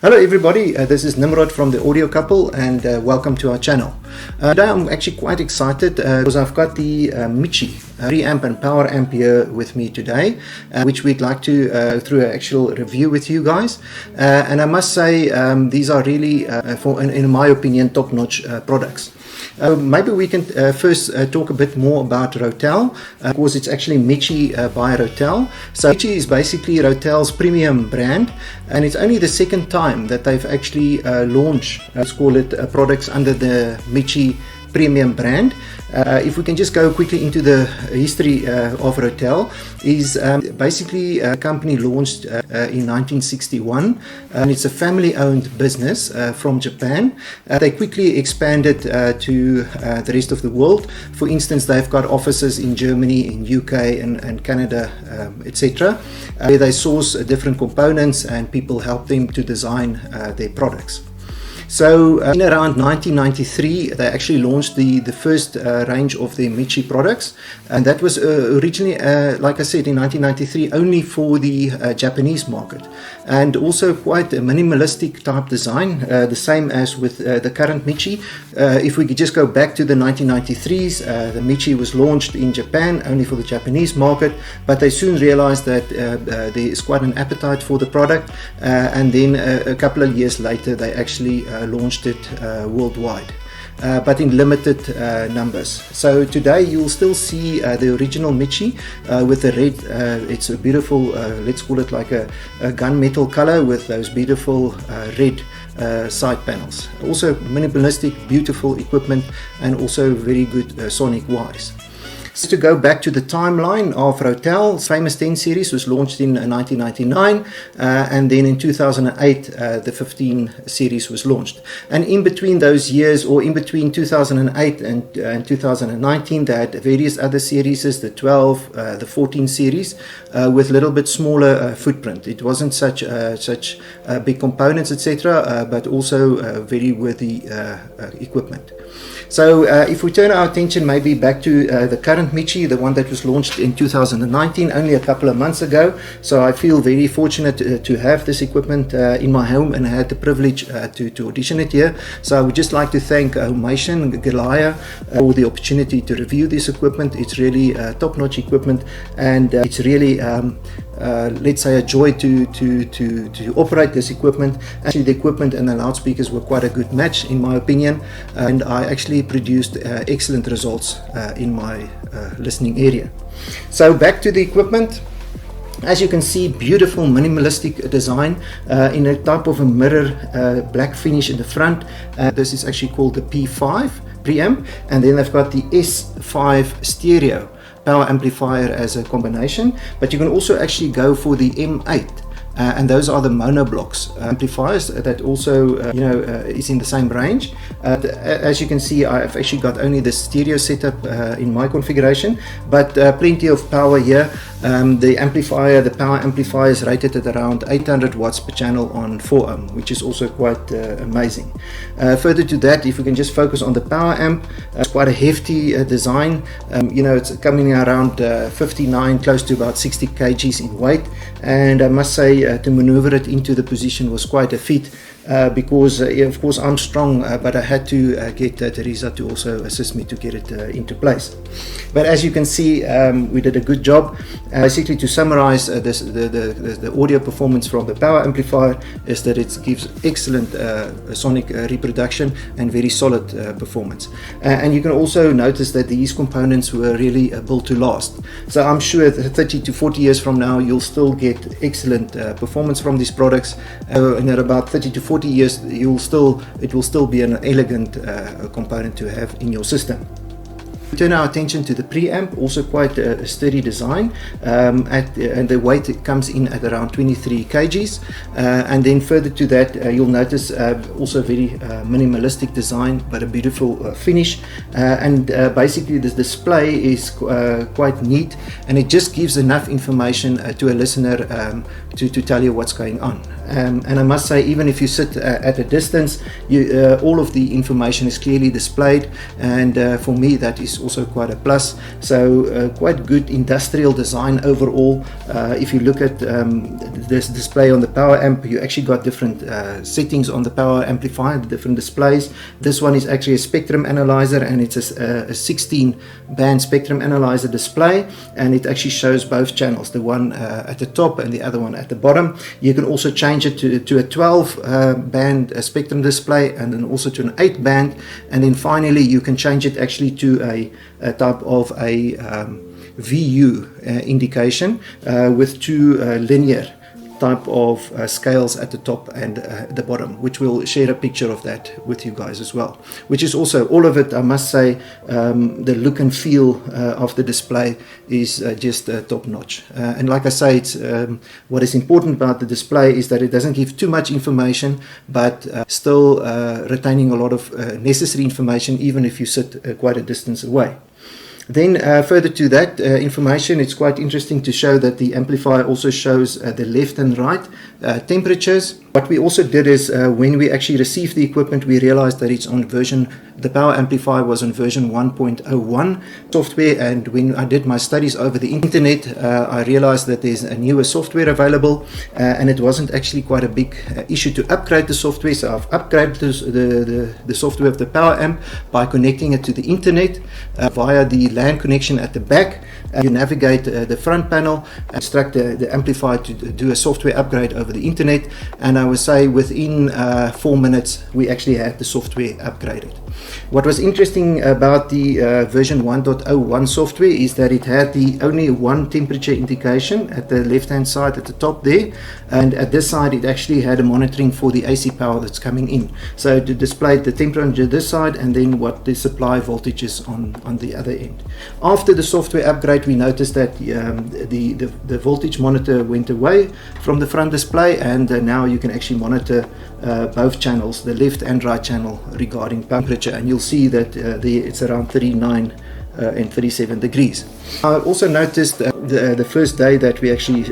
Hello everybody, this is Nimrod from the Audio Couple and welcome to our channel. Today I'm actually quite excited because I've got the Michi Preamp and Power Amp here with me today, which we'd like to go through an actual review with you guys. And I must say these are really, in my opinion, top-notch products. Maybe we can first talk a bit more about Rotel, because it's actually Michi by Rotel. So Michi is basically Rotel's premium brand, and it's only the second time that they've actually launched, let's call it, products under the Michi premium brand. If we can just go quickly into the history of Rotel, is basically a company launched in 1961, and it's a family-owned business from Japan. They quickly expanded to the rest of the world. For instance, they've got offices in Germany, in UK and Canada, etc., where they source different components and people help them to design their products. So in around 1993, they actually launched the first range of their Michi products, and that was originally, like I said, in 1993, only for the Japanese market, and also quite a minimalistic type design, the same as with the current Michi. If we could just go back to the 1993s, the Michi was launched in Japan only for the Japanese market, but they soon realized that there is quite an appetite for the product, and then a couple of years later they actually launched it worldwide, but in limited numbers. So today you'll still see the original Michi with the red, it's a beautiful, let's call it like a gunmetal color with those beautiful red side panels. Also minimalistic, beautiful equipment, and also very good sonic wise. So to go back to the timeline of Rotel's famous 10 series was launched in 1999, and then in 2008 the 15 series was launched. And in between those years, or in between 2008 and 2019, they had various other series, the 12, the 14 series, with a little bit smaller footprint. It wasn't such big components, etc., but also very worthy equipment. So if we turn our attention maybe back to the current Michi, the one that was launched in 2019, only a couple of months ago. So I feel very fortunate to have this equipment in my home, and I had the privilege to audition it here. So I would just like to thank Michi and Galaya for the opportunity to review this equipment. It's really top-notch equipment, and it's really let's say a joy to operate this equipment. Actually, the equipment and the loudspeakers were quite a good match in my opinion, and I actually produced excellent results in my listening area. So back to the equipment. As you can see, beautiful minimalistic design in a type of a mirror black finish in the front. This is actually called the P5 preamp, and then they've got the S5 stereo power amplifier as a combination, but you can also actually go for the M8, and those are the monoblocks amplifiers that also is in the same range. As you can see, I've actually got only the stereo setup in my configuration, but plenty of power here. The power amplifier is rated at around 800 watts per channel on 4 ohm, which is also quite amazing. Further to that, if we can just focus on the power amp, it's quite a hefty design. It's coming around 59, close to about 60 kgs in weight, and I must say to maneuver it into the position was quite a feat. Because of course I'm strong, but I had to get Teresa to also assist me to get it into place. But as you can see, we did a good job. Basically, to summarize the audio performance from the power amplifier is that it gives excellent sonic reproduction and very solid performance. And you can also notice that these components were really built to last. So I'm sure that 30 to 40 years from now you'll still get excellent performance from these products, and at about 30 to 40 years it will still be an elegant component to have in your system. We turn our attention to the preamp, also quite a sturdy design, and the weight comes in at around 23 kgs, and then further to that you'll notice also very minimalistic design, but a beautiful finish, and basically this display is quite neat, and it just gives enough information to a listener to tell you what's going on. and I must say, even if you sit at a distance, all of the information is clearly displayed, and for me that is also quite a plus. So quite good industrial design overall. If you look at this display on the power amp, you actually got different settings on the power amplifier, the different displays. This one is actually a spectrum analyzer, and it's a 16 band spectrum analyzer display, and it actually shows both channels, the one at the top and the other one at the bottom. You can also change it to a 12 band spectrum display, and then also to an 8 band, and then finally you can change it actually to a type of a VU indication with two linear type of scales at the top and the bottom, which we'll share a picture of that with you guys as well, which is also, all of it, I must say, the look and feel of the display is just top notch. And like I say, it's what is important about the display is that it doesn't give too much information, but still retaining a lot of necessary information even if you sit quite a distance away. Then further to that information, it's quite interesting to show that the amplifier also shows the left and right temperatures. What we also did is when we actually received the equipment, we realized that it's on the power amplifier was on version 1.01 software, and when I did my studies over the internet, I realized that there's a newer software available, and it wasn't actually quite a big issue to upgrade the software. So I've upgraded the software of the power amp by connecting it to the internet via the LAN connection at the back. You navigate the front panel, instruct the amplifier to do a software upgrade over the internet, and I would say within 4 minutes we actually had the software upgraded. What was interesting about the version 1.01 software is that it had only one temperature indication at the left hand side at the top there, and at this side it actually had a monitoring for the AC power that's coming in. So it displayed the temperature this side and then what the supply voltage is on the other end. After the software upgrade, we noticed that the voltage monitor went away from the front display, and now you can actually monitor both channels, the left and right channel, regarding temperature, and you'll see that it's around 39 and 37 degrees. I also noticed the first day that we actually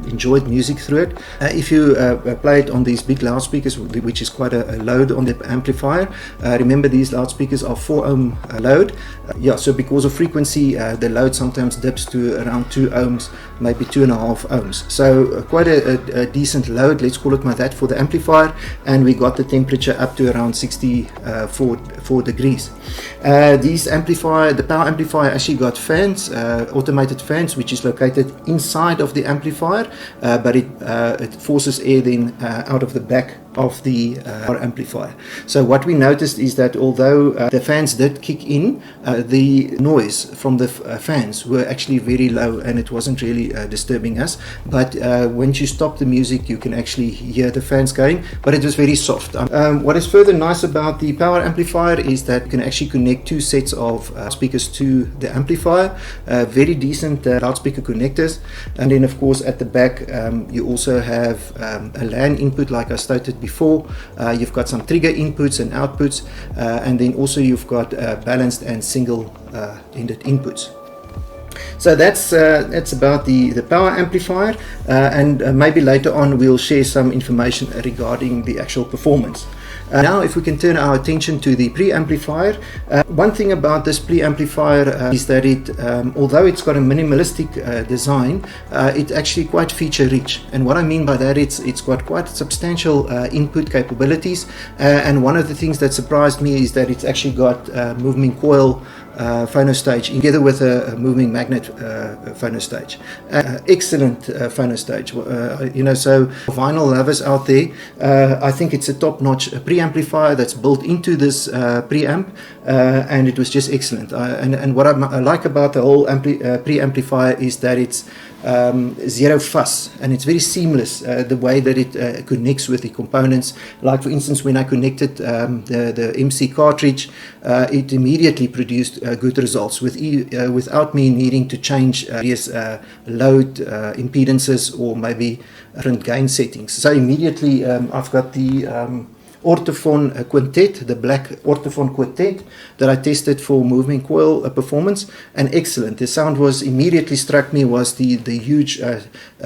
enjoyed music through it. If you play it on these big loudspeakers, which is quite a load on the amplifier, remember these loudspeakers are 4 ohm load. So because of frequency, the load sometimes dips to around 2 ohms, maybe 2.5 ohms. So quite a decent load, let's call it like that, for the amplifier, and we got the temperature up to around 64 degrees. The power amplifier actually got fans, automated fans, which is located inside of the amplifier, but it forces air then out of the back of the power amplifier. So what we noticed is that although the fans did kick in, the noise from the fans were actually very low, and it wasn't really disturbing us. But once you stop the music, you can actually hear the fans going, but it was very soft. What is further nice about the power amplifier is that you can actually connect 2 sets of speakers to the amplifier, very decent loudspeaker connectors, and then of course at the back you also have a LAN input, like I stated before. You've got some trigger inputs and outputs, and then also you've got balanced and single-ended inputs. So that's about the power amplifier, and maybe later on we'll share some information regarding the actual performance. Now if we can turn our attention to the preamplifier, one thing about this preamplifier is that it, although it's got a minimalistic design, it's actually quite feature rich. And what I mean by that, it's got quite substantial input capabilities, and one of the things that surprised me is that it's actually got moving coil phonostage together with a moving magnet phonostage. Excellent phonostage. So vinyl lovers out there, I think it's a top-notch preamplifier that's built into this preamp, and it was just excellent. And what I like about the whole preamplifier is that it's zero fuss, and it's very seamless, the way that it connects with the components. Like for instance, when I connected the MC cartridge, it immediately produced good results without me needing to change various load impedances or maybe different gain settings. So immediately I've got the Ortophon Quintet, the black Ortophon Quintet that I tested for moving coil performance, and excellent. The sound was immediately struck me was the huge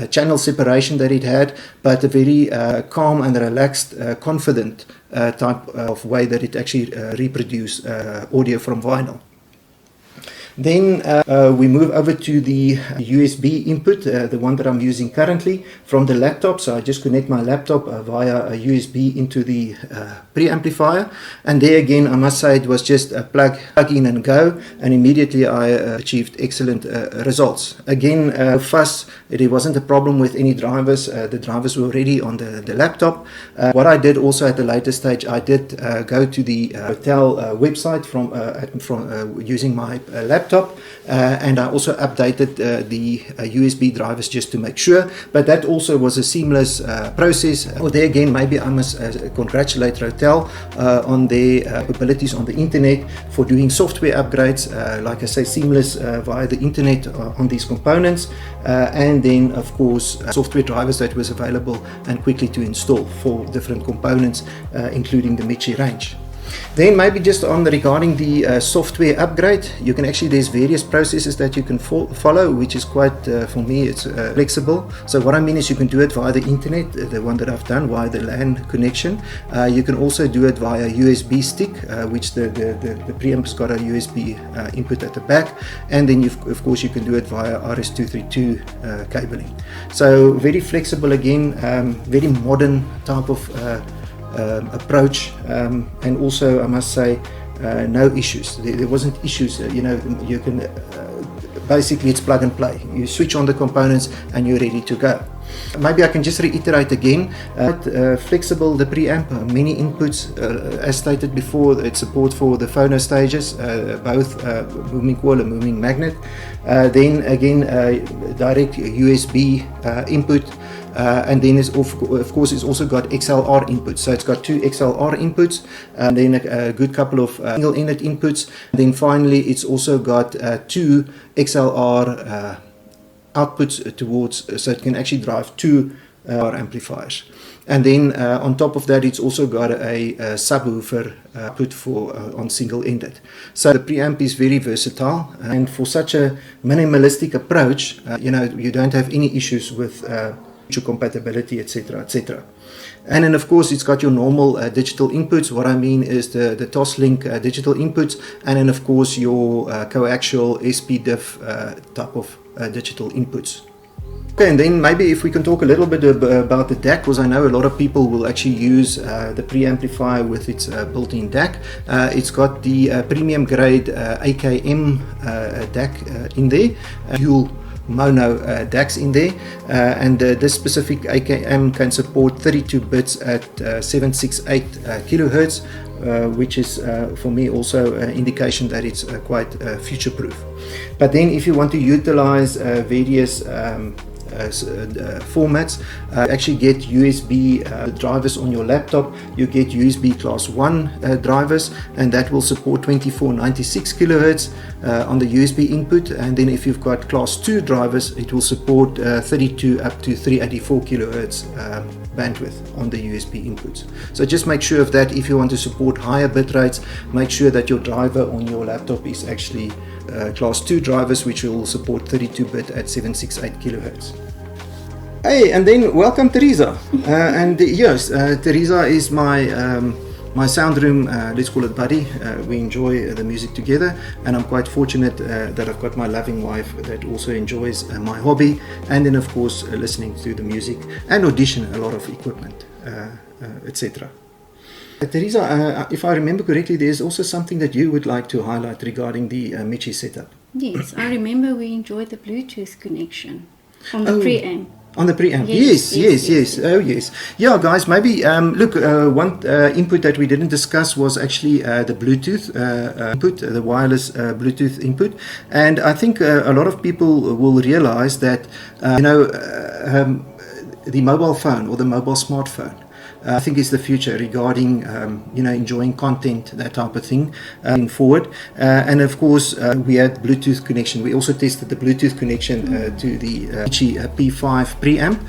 channel separation that it had, but a very calm and relaxed, confident type of way that it actually reproduced audio from vinyl. Then we move over to the USB input, the one that I'm using currently from the laptop. So I just connect my laptop via a USB into the preamplifier, and there again I must say it was just a plug in and go, and immediately I achieved excellent results. Again, fuss, there wasn't a problem with any drivers. The drivers were already on the laptop. What I did also at the later stage, I did go to the Rotel website from using my laptop. And I also updated the USB drivers just to make sure, but that also was a seamless process. There again, maybe I must congratulate Rotel on their capabilities on the internet for doing software upgrades, like I say, seamless via the internet on these components, and then of course software drivers that was available and quickly to install for different components, including the Michi range. Then maybe just on regarding the software upgrade, you can actually, there's various processes that you can follow, which is quite, for me, it's flexible. So what I mean is you can do it via the internet, the one that I've done, via the LAN connection. You can also do it via USB stick, which the preamp's got a USB input at the back. And then of course you can do it via RS-232 cabling. So very flexible again, very modern type of approach, and also I must say no issues. There wasn't issues. You know, you can basically it's plug and play. You switch on the components and you're ready to go. Maybe I can just reiterate again, flexible, the preamp, many inputs, as stated before, it supports for the phono stages, both moving coil and moving magnet. Then again, direct USB input. And then it's of course it's also got XLR inputs, so it's got two XLR inputs, and then a good couple of single inlet inputs. And then finally it's also got two XLR outputs towards, so it can actually drive two amplifiers. And then on top of that, it's also got a subwoofer put for on single ended. So the preamp is very versatile, and for such a minimalistic approach, you know, you don't have any issues with compatibility, etc., etc. And then of course it's got your normal digital inputs. What I mean is the Toslink digital inputs, and then of course your coaxial SP-diff type of digital inputs. Okay, and then maybe if we can talk a little bit about the DAC, because I know a lot of people will actually use the preamplifier with its built-in DAC. It's got the premium grade AKM DAC in there, dual mono DACs in there, and this specific AKM can support 32 bits at 768 kilohertz, which is for me also an indication that it's quite future-proof. But then if you want to utilize various formats, actually get USB drivers on your laptop. You get USB class 1 drivers, and that will support 2496 kilohertz on the USB input. And then if you've got class 2 drivers, it will support 32 up to 384 kilohertz bandwidth on the USB inputs. So just make sure of that. If you want to support higher bit rates, make sure that your driver on your laptop is actually class 2 drivers, which will support 32-bit at 768 kilohertz. Hey, and then welcome Teresa. And yes, Teresa is my sound room, let's call it buddy. We enjoy the music together, and I'm quite fortunate that I've got my loving wife that also enjoys my hobby, and then of course listening to the music and audition a lot of equipment, etc. Teresa, if I remember correctly, there's also something that you would like to highlight regarding the Michi setup. Yes, I remember we enjoyed the Bluetooth connection on the preamp. On the preamp, yes. Oh yes. Yeah, guys, maybe look, one input that we didn't discuss was actually the Bluetooth input, the wireless Bluetooth input. And I think a lot of people will realize that, the mobile phone or the mobile smartphone I think is the future regarding enjoying content, that type of thing, going forward. And of course, we had Bluetooth connection. We also tested the Bluetooth connection to the Michi P5 preamp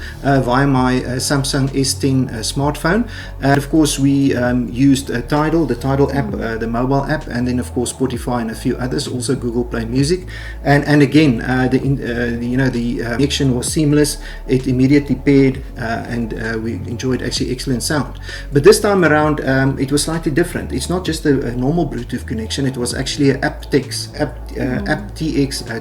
via my Samsung S10 smartphone. And of course, we used Tidal, the Tidal app, the mobile app, and then of course Spotify and a few others, also Google Play Music. And again, the connection was seamless. It immediately paired, and we enjoyed actually excellent sound. But this time around, it was slightly different. It's not just a normal Bluetooth connection. It was actually an aptX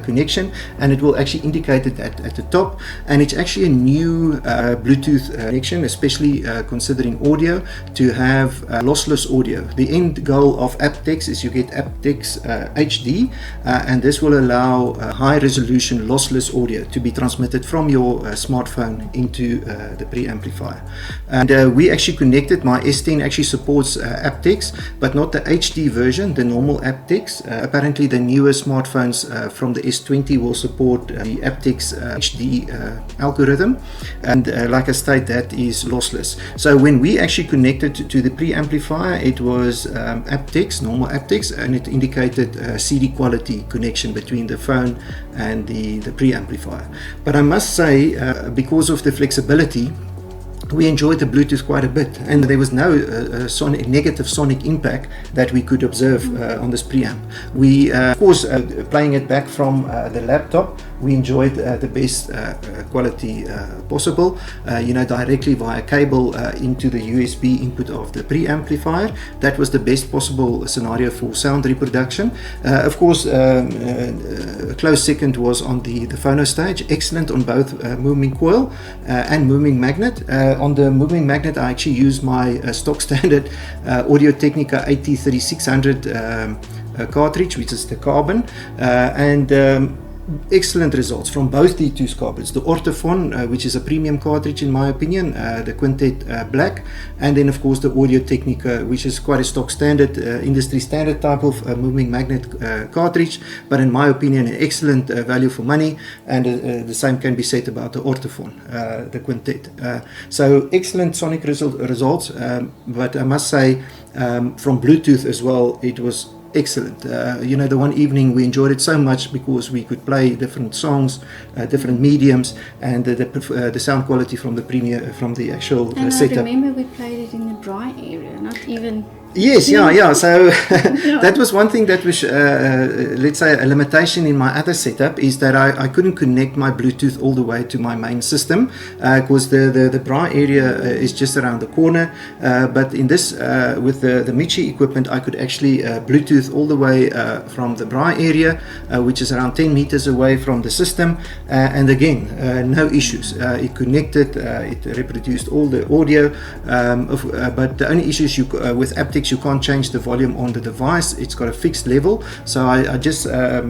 connection, and it will actually indicate it at the top. And it's actually a new Bluetooth connection, especially considering audio, to have lossless audio. The end goal of aptX is you get aptX HD, and this will allow high resolution lossless audio to be transmitted from your smartphone into the preamplifier. And we actually connected, my S10 actually supports aptX, but not the HD version, the normal aptX. Apparently the newer smartphones from the S20 will support the aptX HD algorithm, and like I stated, that is lossless. So when we actually connected to the preamplifier, it was aptX, normal aptX, and it indicated CD quality connection between the phone and the preamplifier. But I must say, because of the flexibility, we enjoyed the Bluetooth quite a bit, and there was no negative sonic impact that we could observe on this preamp. We, of course, playing it back from the laptop, we enjoyed the best quality possible, directly via cable into the USB input of the preamplifier. That was the best possible scenario for sound reproduction. Of course, a close second was on the phono stage, excellent on both moving coil and moving magnet. On the moving magnet, I actually used my stock standard Audio Technica AT3600 cartridge, which is the carbon, and excellent results from both the two cartridges. The Orthophon, which is a premium cartridge in my opinion, the Quintet Black, and then of course the Audio Technica, which is quite a stock standard, industry standard type of moving magnet cartridge, but in my opinion an excellent value for money. And the same can be said about the Orthophon, the Quintet. So excellent sonic results, but I must say from Bluetooth as well, it was excellent. The one evening we enjoyed it so much because we could play different songs, different mediums, and the sound quality from the actual setup. I remember we played it in the dry area, not even. Yes, yeah. So that was one thing that was, let's say, a limitation in my other setup, is that I couldn't connect my Bluetooth all the way to my main system, because the bra area is just around the corner. But in this, with the Michi equipment, I could actually Bluetooth all the way from the bra area, which is around 10 meters away from the system. And again, no issues. It connected, it reproduced all the audio, but the only issues with aptX, you can't change the volume on the device. It's got a fixed level, so I just set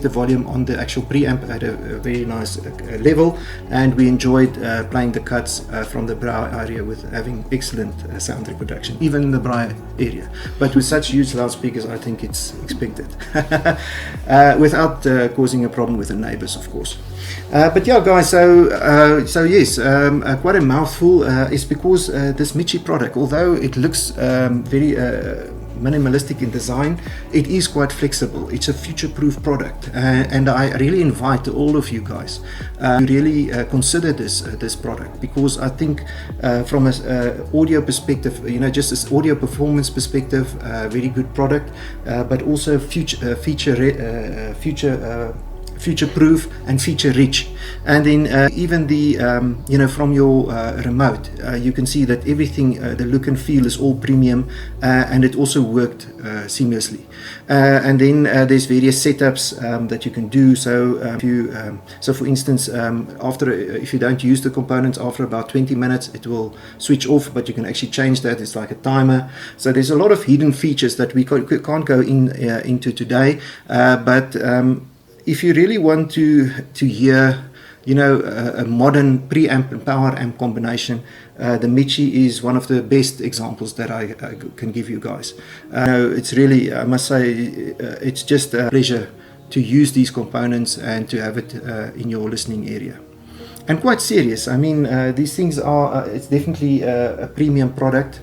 the volume on the actual preamp at a very nice level, and we enjoyed playing the cuts from the brow area with having excellent sound reproduction, even in the brow area. But with such huge loudspeakers, I think it's expected, without causing a problem with the neighbors, of course. But yeah, guys, so yes, quite a mouthful. Is because this Michi product, although it looks very minimalistic in design, it is quite flexible. It's a future-proof product, and I really invite all of you guys to really consider this product, because I think from an audio perspective, just as audio performance perspective, very good product, but also future-proof and feature-rich. And then even the from your remote, you can see that everything, the look and feel is all premium, and it also worked seamlessly. And then there's various setups that you can do. So for instance, if you don't use the components, after about 20 minutes it will switch off, but you can actually change that. It's like a timer. So there's a lot of hidden features that we can't go into today, but if you really want to hear, a modern preamp and power amp combination, the Michi is one of the best examples that I can give you guys. It's really, I must say, it's just a pleasure to use these components and to have it in your listening area. and quite serious. I mean, these things are, it's definitely a premium product.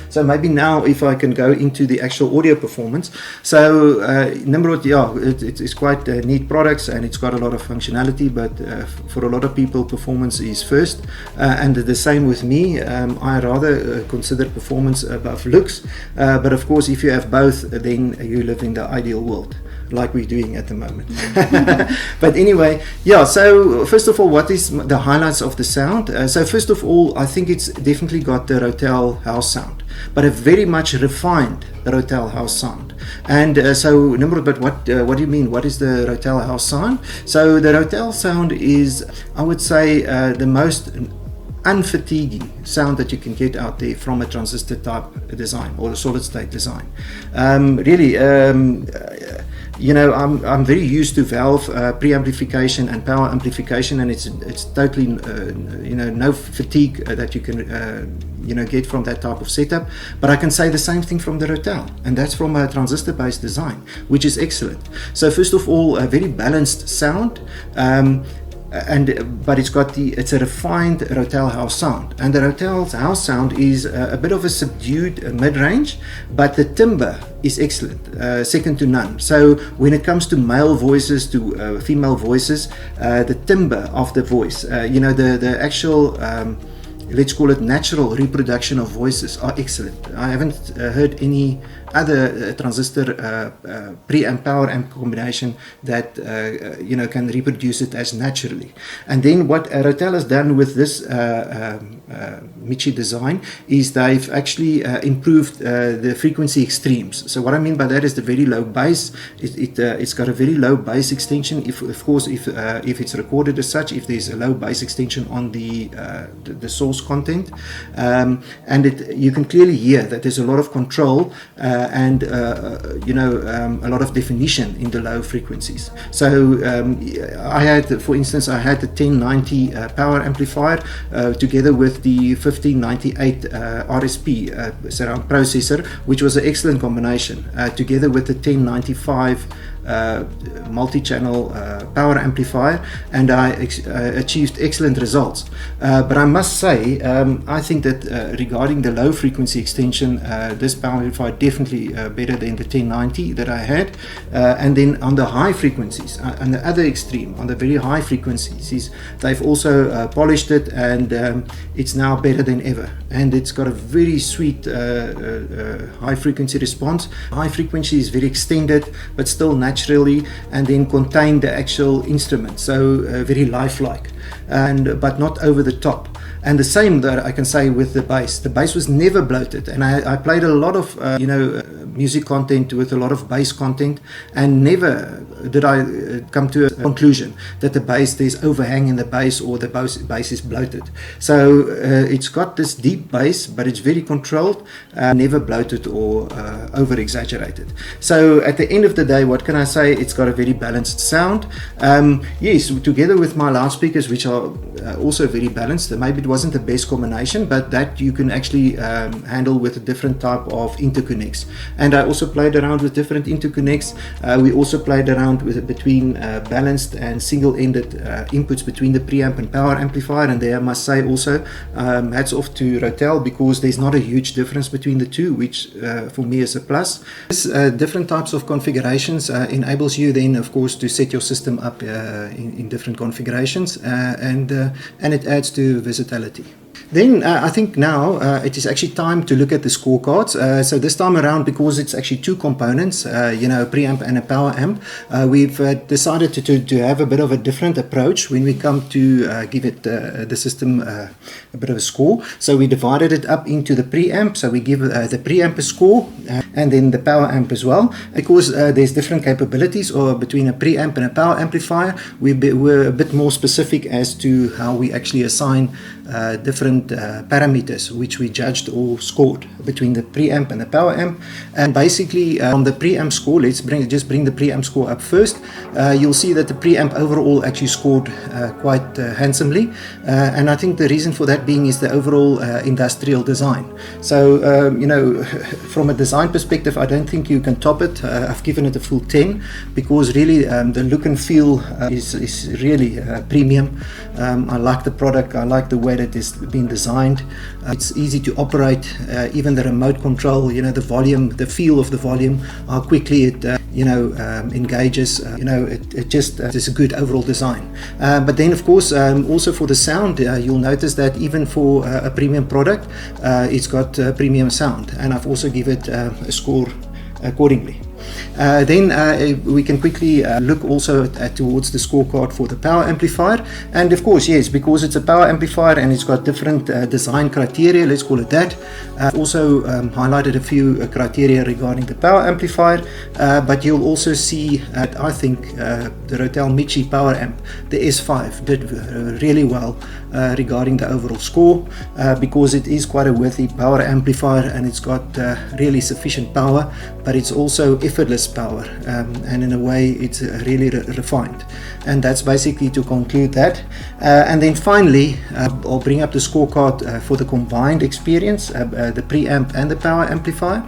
So maybe now if I can go into the actual audio performance. So Nimrod, yeah, it's quite neat products, and it's got a lot of functionality, but for a lot of people performance is first, and the same with me. I rather consider performance above looks, but of course if you have both, then you live in the ideal world, like we're doing at the moment. But anyway, yeah, so first of all, what is the highlights of the sound? So first of all, I think it's definitely got the Rotel house sound, but a very much refined Rotel house sound. And so Nimrod, but what do you mean? What is the Rotel house sound? So the Rotel sound is, I would say, the most unfatiguing sound that you can get out there from a transistor type design or a solid state design. Really, you know, I'm very used to valve preamplification and power amplification, and it's totally you know, no fatigue that you can you know, get from that type of setup. But I can say the same thing from the Rotel, and that's from a transistor based design, which is excellent. So first of all, a very balanced sound, but it's a refined Rotel house sound, and the Rotel's house sound is a bit of a subdued mid-range, but the timbre is excellent, second to none. So when it comes to male voices to female voices, the timbre of the voice, you know, the actual let's call it natural reproduction of voices are excellent. I haven't heard any other transistor preamp power amp combination that you know, can reproduce it as naturally. And then what Rotel has done with this Michi design is they've actually improved the frequency extremes. So what I mean by that is the very low bass. It's got a very low bass extension. Of course, if it's recorded as such, if there's a low bass extension on the source content, and you can clearly hear that there's a lot of control. And you know, a lot of definition in the low frequencies. So I had, for instance, I had the 1090 power amplifier together with the 1598 RSP surround processor, which was an excellent combination, together with the 1095 multi-channel power amplifier, and I achieved excellent results. But I must say, I think that regarding the low frequency extension, this power amplifier definitely better than the 1090 that I had. And then on the high frequencies, on the other extreme, on the very high frequencies, they've also polished it, and it's now better than ever. And it's got a very sweet high frequency response. High frequency is very extended, but still naturally, and then contain the actual instrument, so very lifelike, but not over the top. And the same that I can say with the bass. The bass was never bloated, and I played a lot of you know, music content with a lot of bass content, and never did I come to a conclusion that the bass, there's overhang in the bass, or the bass is bloated. So it's got this deep bass, but it's very controlled, never bloated or over exaggerated. So at the end of the day, what can I say? It's got a very balanced sound. Yes, together with my loudspeakers, which are also very balanced. Maybe it wasn't the best combination, but that you can actually handle with a different type of interconnects. And I also played around with different interconnects. We also played around with between balanced and single-ended inputs between the preamp and power amplifier. And there I must say also, hats off to Rotel, because there's not a huge difference between the two, which for me is a plus. This, different types of configurations enables you then, of course, to set your system up in different configurations, and it adds to versatility. Then I think now it is actually time to look at the scorecards. So this time around, because it's actually two components, you know, a preamp and a power amp, we've decided to have a bit of a different approach when we come to give it the system a bit of a score. So we divided it up into the preamp. So we give the preamp a score, and then the power amp as well. Because there's different capabilities or between a preamp and a power amplifier, we're a bit more specific as to how we actually assign different different parameters which we judged or scored between the preamp and the power amp. And basically from the preamp score, let's just bring the preamp score up first. You'll see that the preamp overall actually scored quite handsomely, and I think the reason for that being is the overall industrial design. So you know, from a design perspective, I don't think you can top it. I've given it a full 10 because really the look and feel is really premium. I like the product. I like the way that it's been designed. It's easy to operate. Even the remote control, you know, the volume, the feel of the volume, how quickly it engages. You know, it just is a good overall design. But then of course also for the sound, you'll notice that even for a premium product, it's got premium sound, and I've also given it a score accordingly. Then we can quickly look also towards the scorecard for the power amplifier, and of course, yes, because it's a power amplifier and it's got different design criteria, let's call it that. I've also highlighted a few criteria regarding the power amplifier, but you'll also see I think the Rotel Michi power amp, the S5, did really well regarding the overall score, because it is quite a worthy power amplifier and it's got really sufficient power, but it's also effortless power, and in a way it's really refined. And that's basically to conclude that. And then finally I'll bring up the scorecard for the combined experience, the preamp and the power amplifier,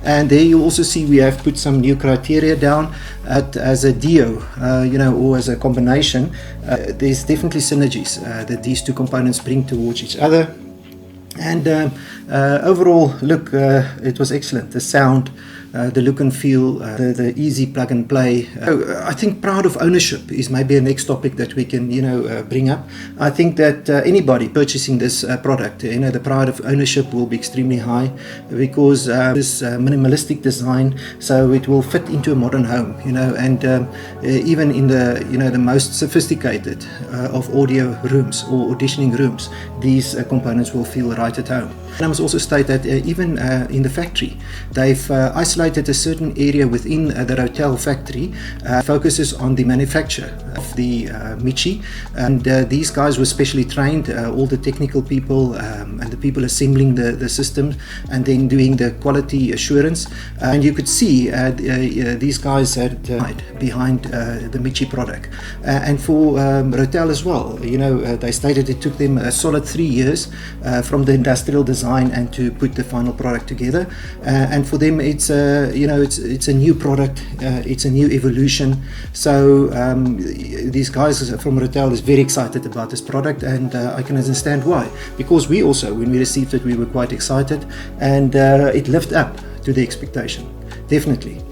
and there you also see we have put some new criteria down. As a duo, you know, or as a combination, there's definitely synergies that these two components bring towards each other. And overall, look, it was excellent. The sound, the look and feel, the easy plug and play. I think proud of ownership is maybe a next topic that we can, you know, bring up. I think that anybody purchasing this product, you know, the pride of ownership will be extremely high, because this minimalistic design, so it will fit into a modern home, you know, and even in the, you know, the most sophisticated of audio rooms or auditioning rooms, these components will feel right at home. And I must also state that even in the factory, they've isolated a certain area within the Rotel factory, focuses on the manufacture of the Michi, and these guys were specially trained, all the technical people and the people assembling the systems and then doing the quality assurance, and you could see these guys had behind the Michi product. And for Rotel as well, you know, they stated it took them a solid 3 years from the industrial design and to put the final product together, and for them it's you know, it's a new product, it's a new evolution. So these guys from Rotel is very excited about this product, and I can understand why, because we also, when we received it, we were quite excited, and it lived up to the expectation, definitely.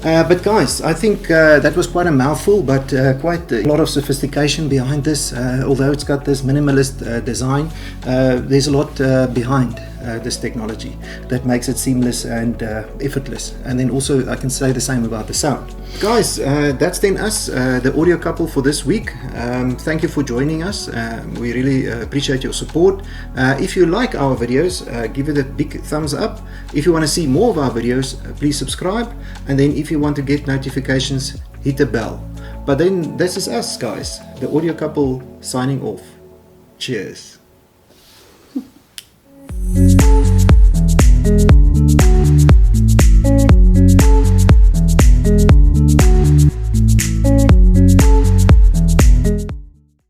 But guys, I think that was quite a mouthful, but quite a lot of sophistication behind this. Although it's got this minimalist design, there's a lot behind this technology that makes it seamless and effortless. And then also I can say the same about the sound. Guys, that's then us, the audio couple for this week. Thank you for joining us. We really appreciate your support. If you like our videos, give it a big thumbs up. If you want to see more of our videos, please subscribe. And then if you want to get notifications, hit the bell. But then this is us, guys, the audio couple, signing off. Cheers.